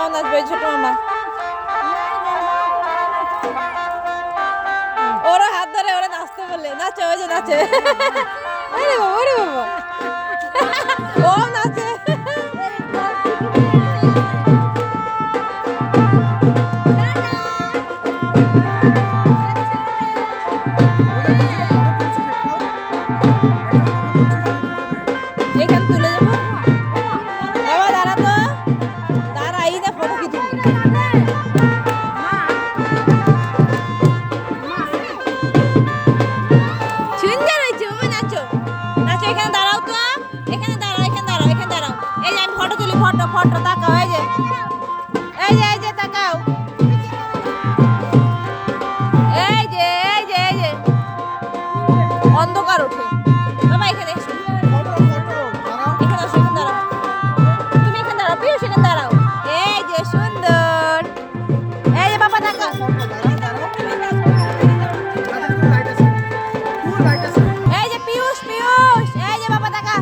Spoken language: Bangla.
মামাও নাচবে, ছোট মামা। ওরা হাত ধরে ওরা নাচতে বলে, নাচে, ওই যে নাচে। আরে বাবা, ওরে বাবা, ও নাচে। এখানে তুলে যাবো। বাবা দাঁড়া তো, দাঁড়া, এই না ফটো কি তুলি। সুন্দর হয়েছে, বাবা নাচো, নাচো। এখানে দাঁড়াও তো, এখানে দাঁড়াও, এখানে দাঁড়াও, এখানে দাঁড়াও। এই যে আমি ফটো তুলি, ফটো, ফটো তাকাও, এই যে, এই যে, এই যে তাকাও, এই যে, এই যে, এই যে অন্ধকার ওঠে। বাবা এখানে এসো, এখানে আসো, এখানে দাঁড়াও, তুমি এখানে দাঁড়াও, পিউ সেখানে দাঁড়াও। এই যে সুন্দর, এই যে বাবা তাকাও, এই যে পিয়ুষ, পিয়ুষ, এই যে বাবা তাকা।